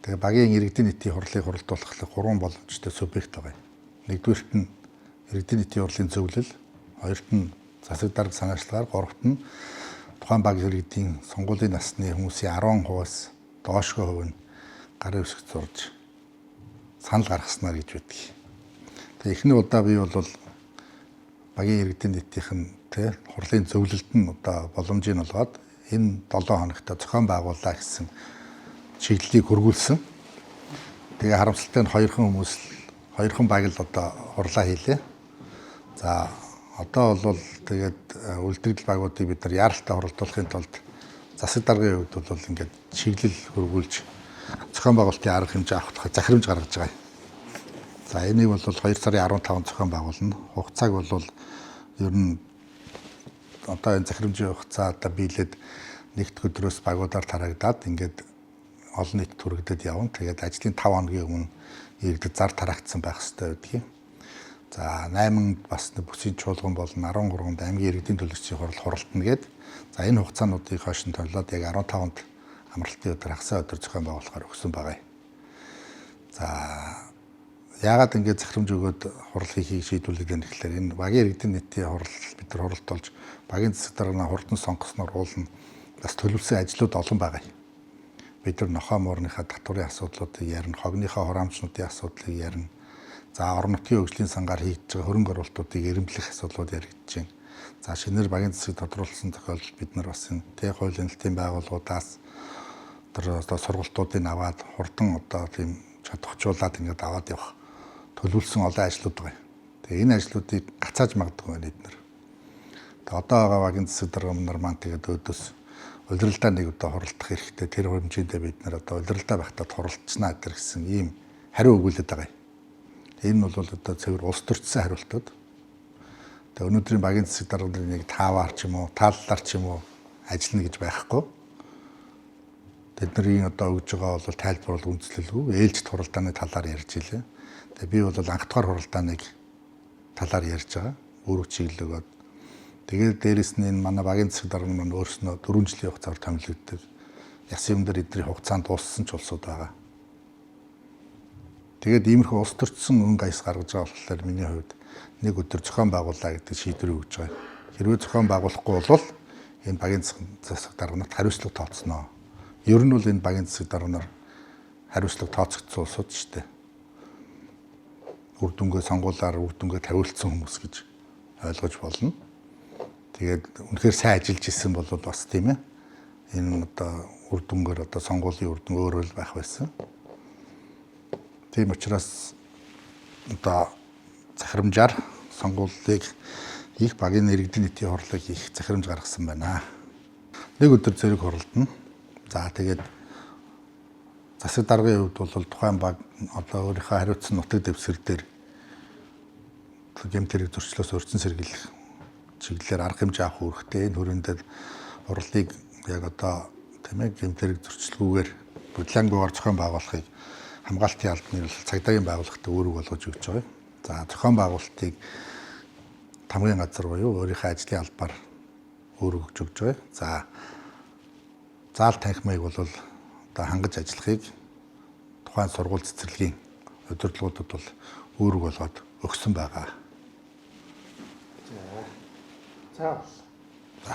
Тэгээ багийн иргэдийн нийтийн хурлыг хуралдуулах 3 боломжтой субъект байгаа. Нэгдүгээрт нь иргэдийн нийтийн хурлын зөвлөл, хоёрт нь засаг дарга санаачлагаар, гуравт нь тухайн баг иргэдийн сонгуулийн насны хүмүүсийн 10%-аас доошгүй хувь нь гарын үсэгт зурж санал гаргаснаар гэж байдаг. Тэгээ эхний удаа би бол багийн иргэдийн нийтийн хурлын зөвлөлд нь одоо боломжийг олгоод энэ 7 хоногт зохион байгууллаа гэсэн чиглэлийг хөргүүлсэн. Тэгээ харамсалтай нь хоёрхан баг л одоо хурлаа хийлээ. За одоо бол тэгээд үлдэгдэл багуудыг бид нар яаралтай хуралдуулахын тулд засаг даргын хувьд бол ингээд чиглэл хөргүүлж зохион байгуулалтын арга хэмжээ авах захирамж гаргаж байгаа. За энийг бол 2 сарын 15-нд зохион байгуулна. Хугацааг бол ер нь одоо энэ захирамжийн хугацаа одоо биелээд нэгд өдрөөс багуудаар тарагдаад ингээд олон нийтэд хүрэгдэд явна. Тэгээд ажлын 5 хоногийн өмнө иргэдэд зар тараагдсан байх хэрэгтэй байдгийг. За 8-нд бас бүсийн чуулган болон 13-нд аймгийн иргэдийн төлөөлөгчийн хурал хуралдана гээд за энэ хугацаануудыг хойш нь төлөөд яг 15-нд амралтын өдөр хагас өдөр зохион байгуулахаар өгсөн байгаа. За яагаад ингэж захирамж өгөөд хурал хийхийг шийдвэрлээд байна гэхээр энэ багийн иргэдийн нийтийн хурал бид нар хуралдуулж багийн засаг дарганы хурдан сонгосноор уулна бас төлөвлөсөн ажлууд олон байгаа. Бид нар нохоо муурныхаа татварын асуудлуудыг ярина, хогныхоо хураамжнуудын асуудлыг ярина. За орон нутгийн хөгжлийн сангаар хийгдэж байгаа хөрөнгө оруулалтуудыг эрэмблэх асуудлууд яригдж байна. За шинээр багийн засаг тодруулсан тохиолдолд бид нар бас энэ хуулийн нэлтийн байгууллагуудаас одоо сургалтуудыг аваад хурдан одоо тийм чадварчуулаад ингээд аваад явах төлөвлөсөн олон ажлууд байгаа. Тэгээ энэ ажлуудыг гацааж магадгүй байна бид нар. Тэгээ одоо байгаа багийн засаг дарга нар маань тэгээд өөдөөс улиралдаа нэг удаа хуралдах хэрэгтэй. Тэр хэмжээндээ бид нар одоо улиралдаа байхдаа хуралдчихнаа гэсэн ийм хариу өгүүлээд байгаа. Энэ нь бол одоо цэвэр улс төрчсөн хариултууд. Тэгээ өнөөдрийн багийн засаг дарганы нэг тааваар ч юм уу, тааллаар ч юм уу ажиллана гэж байхгүй. Тэдний одоо өгж байгаа бол тайлбар бол үндэслэлгүй. Ээлжид хуралдааны талаар ярьж илээ. Тэгээ би бол анх дахь хуралдааныг талаар ярьж байгаа. Өөрөг чиглэлөөгөөд. Тэгээд дээрэс нь энэ манай багийн засаг дарганы маань өөрснөө 4 жилийн хугацаар томилогддог. Ясын юм дээр эдний хугацаанд дууссан ч улсууд байгаа. Тэгээд иймэрхүү улс төрчсөн өнгө аяс гаргаж байгаа болохоор миний хувьд нэг өдөр зохион байгууллаа гэдэг шийдвэр өгж байгаа. Хэрвээ зохион байгуулахгүй бол энэ багийн засаг дарганарт хариуцлага тооцноо. Ер нь бол энэ багийн засаг дарганаар хариуцлага тооцогдсон улсууд шүү дээ. Үр дүнгээ сонгуулаар үр дүнгээ тавиулсан хүмүүс гэж ойлгож болно. Тэгээд үнэхээр сайн ажиллаж исэн бол бас тийм ээ. Энэ одоо үр дүнгээр одоо сонгуулийн үр дүн өөрөө л байх байсан. Тийм учраас одоо захирамжаар сонгуулийг хийх багийн иргэдийн нийтийн хурлыг хийх захирамж гаргасан байна. Нэг өдөр зэрэг хуралдана. За тэгээд засаг даргын хувьд бол тухайн баг одоо өөрийнхөө хариуцсан нутаг дэвсгэр дээр гэмтэрэг зөрчлөөс өрцөн сэргийлэх чиглэлээр арга хэмжээ авах үүрэгтэй. Энэ хүрээндээ хурлыг яг одоо тийм ээ гэмтэрэг зөрчлгүүгээр бодлонгоор зохион байгуулахыг хамгаалтын албаны цагдаагийн байгууллагад үүрэг болгож өгч байгаа. За зохион байгуулалтыг тамгын газар буюу өөрийнхөө ажлын албаар үүрэг өгч байгаа. За заал танхимыг бол одоо хангаж ажиллахыг тухайн сургууль цэцэрлэгийн удирдлагуудад бол үүрэг болгоод өгсөн байгаа. За.